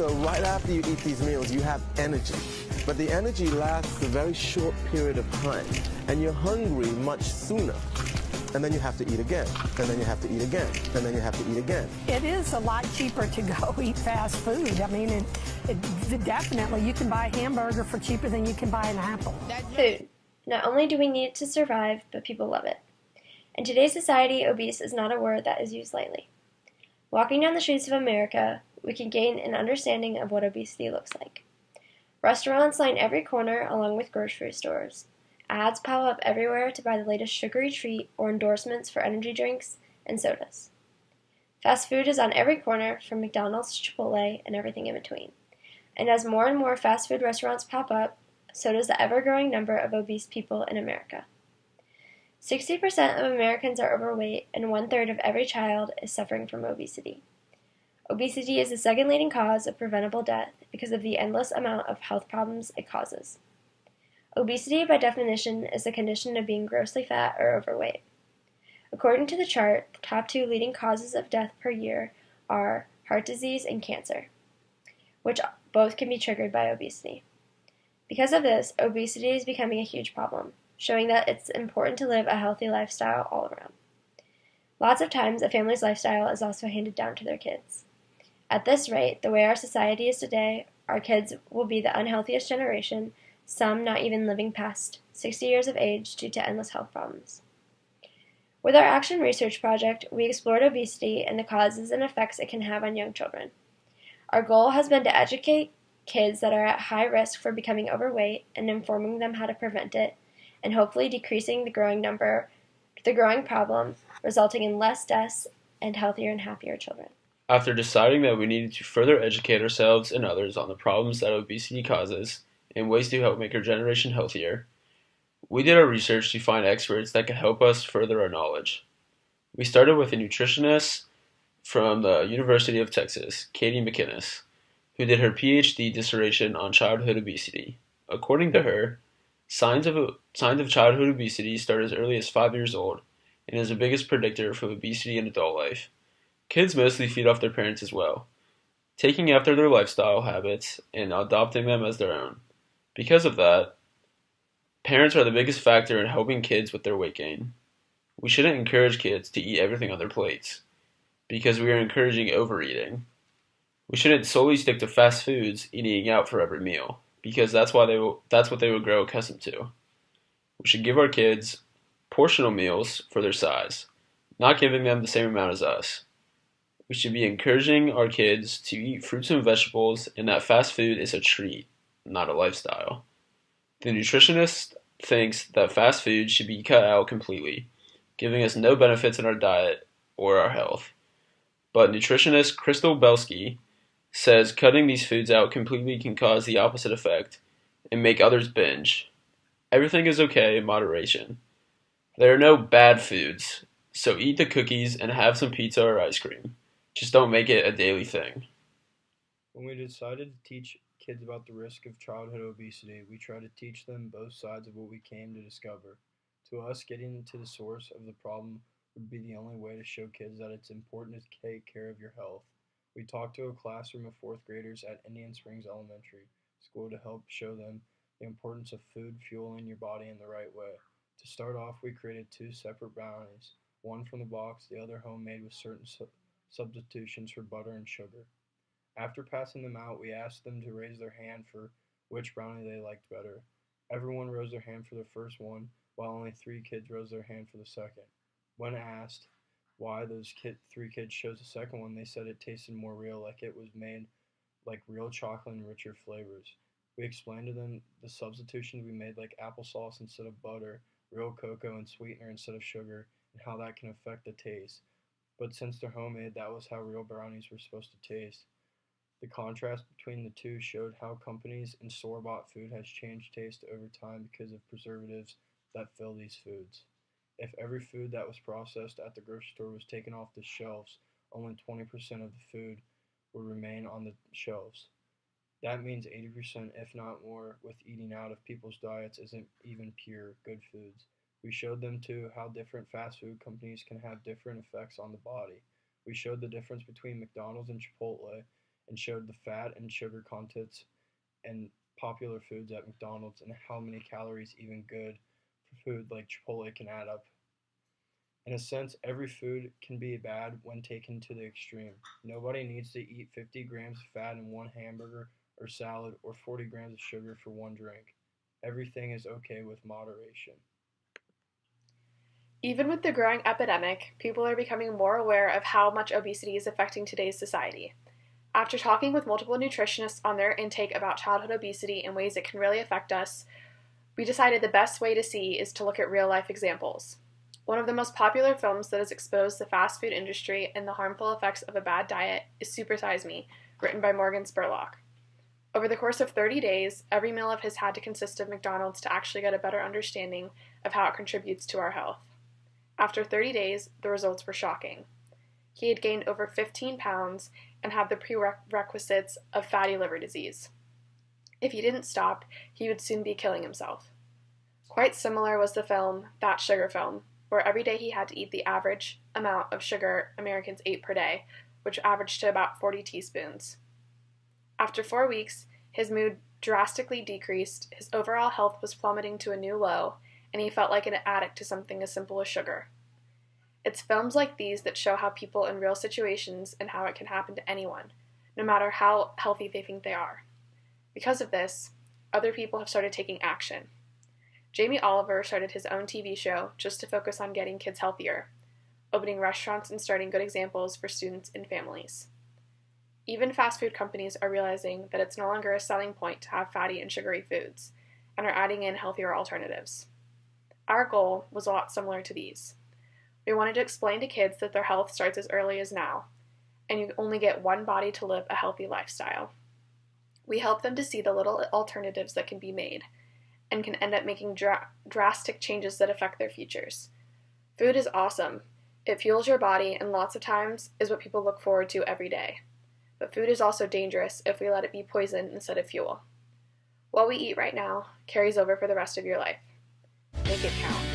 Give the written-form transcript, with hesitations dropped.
So right after you eat these meals, you have energy. But the energy lasts a very short period of time, and you're hungry much sooner. And then you have to eat again, and then you have to eat again, and then you have to eat again. It is a lot cheaper to go eat fast food. I mean, definitely, you can buy a hamburger for cheaper than you can buy an apple. Food. Not only do we need it to survive, but people love it. In today's society, obese is not a word that is used lightly. Walking down the streets of America, we can gain an understanding of what obesity looks like. Restaurants line every corner along with grocery stores. Ads pile up everywhere to buy the latest sugary treat or endorsements for energy drinks and sodas. Fast food is on every corner, from McDonald's to Chipotle and everything in between. And as more and more fast food restaurants pop up, so does the ever-growing number of obese people in America. 60% of Americans are overweight, and 1/3 of every child is suffering from obesity. Obesity is the second leading cause of preventable death because of the endless amount of health problems it causes. Obesity, by definition, is the condition of being grossly fat or overweight. According to the chart, the top 2 leading causes of death per year are heart disease and cancer, which both can be triggered by obesity. Because of this, obesity is becoming a huge problem, showing that it's important to live a healthy lifestyle all around. Lots of times, a family's lifestyle is also handed down to their kids. At this rate, the way our society is today, our kids will be the unhealthiest generation, some not even living past 60 years of age due to endless health problems. With our Action Research Project, we explored obesity and the causes and effects it can have on young children. Our goal has been to educate kids that are at high risk for becoming overweight and informing them how to prevent it, and hopefully decreasing the growing problem, resulting in less deaths and healthier and happier children. After deciding that we needed to further educate ourselves and others on the problems that obesity causes and ways to help make our generation healthier, we did our research to find experts that could help us further our knowledge. We started with a nutritionist from the University of Texas, Katie McInnes, who did her PhD dissertation on childhood obesity. According to her, signs of childhood obesity start as early as 5 years old and is the biggest predictor for obesity in adult life. Kids mostly feed off their parents as well, taking after their lifestyle habits and adopting them as their own. Because of that, parents are the biggest factor in helping kids with their weight gain. We shouldn't encourage kids to eat everything on their plates, because we are encouraging overeating. We shouldn't solely stick to fast foods and eating out for every meal, because that's what they will grow accustomed to. We should give our kids portional meals for their size, not giving them the same amount as us. We should be encouraging our kids to eat fruits and vegetables, and that fast food is a treat, not a lifestyle. The nutritionist thinks that fast food should be cut out completely, giving us no benefits in our diet or our health. But nutritionist Crystal Belsky says cutting these foods out completely can cause the opposite effect and make others binge. Everything is okay in moderation. There are no bad foods, so eat the cookies and have some pizza or ice cream. Just don't make it a daily thing. When we decided to teach kids about the risk of childhood obesity, we tried to teach them both sides of what we came to discover. To us, getting to the source of the problem would be the only way to show kids that it's important to take care of your health. We talked to a classroom of 4th graders at Indian Springs Elementary School to help show them the importance of food fueling your body in the right way. To start off, we created 2 separate brownies, one from the box, the other homemade with certain substitutions for butter and sugar. After passing them out, we asked them to raise their hand for which brownie they liked better. Everyone rose their hand for the first one, while only 3 kids rose their hand for the second. When asked why those 3 kids chose the second one, they said it tasted more real, like it was made like real chocolate and richer flavors. We explained to them the substitutions we made, like applesauce instead of butter, real cocoa and sweetener instead of sugar, and how that can affect the taste. But since they're homemade, that was how real brownies were supposed to taste. The contrast between the two showed how companies and store-bought food has changed taste over time because of preservatives that fill these foods. If every food that was processed at the grocery store was taken off the shelves, only 20% of the food would remain on the shelves. That means 80%, if not more, with eating out of people's diets isn't even pure good foods. We showed them too how different fast food companies can have different effects on the body. We showed the difference between McDonald's and Chipotle and showed the fat and sugar contents and popular foods at McDonald's and how many calories even good for food like Chipotle can add up. In a sense, every food can be bad when taken to the extreme. Nobody needs to eat 50 grams of fat in one hamburger or salad or 40 grams of sugar for one drink. Everything is okay with moderation. Even with the growing epidemic, people are becoming more aware of how much obesity is affecting today's society. After talking with multiple nutritionists on their intake about childhood obesity and ways it can really affect us, we decided the best way to see is to look at real-life examples. One of the most popular films that has exposed the fast food industry and the harmful effects of a bad diet is Super Size Me, written by Morgan Spurlock. Over the course of 30 days, every meal of his had to consist of McDonald's to actually get a better understanding of how it contributes to our health. After 30 days, the results were shocking. He had gained over 15 pounds and had the prerequisites of fatty liver disease. If he didn't stop, he would soon be killing himself. Quite similar was the film, That Sugar Film, where every day he had to eat the average amount of sugar Americans ate per day, which averaged to about 40 teaspoons. After 4 weeks, his mood drastically decreased, his overall health was plummeting to a new low, and he felt like an addict to something as simple as sugar. It's films like these that show how people in real situations and how it can happen to anyone, no matter how healthy they think they are. Because of this, other people have started taking action. Jamie Oliver started his own TV show just to focus on getting kids healthier, opening restaurants and starting good examples for students and families. Even fast food companies are realizing that it's no longer a selling point to have fatty and sugary foods, and are adding in healthier alternatives. Our goal was a lot similar to these. We wanted to explain to kids that their health starts as early as now, and you only get one body to live a healthy lifestyle. We help them to see the little alternatives that can be made, and can end up making drastic changes that affect their futures. Food is awesome. It fuels your body and lots of times is what people look forward to every day. But food is also dangerous if we let it be poison instead of fuel. What we eat right now carries over for the rest of your life. Make it count.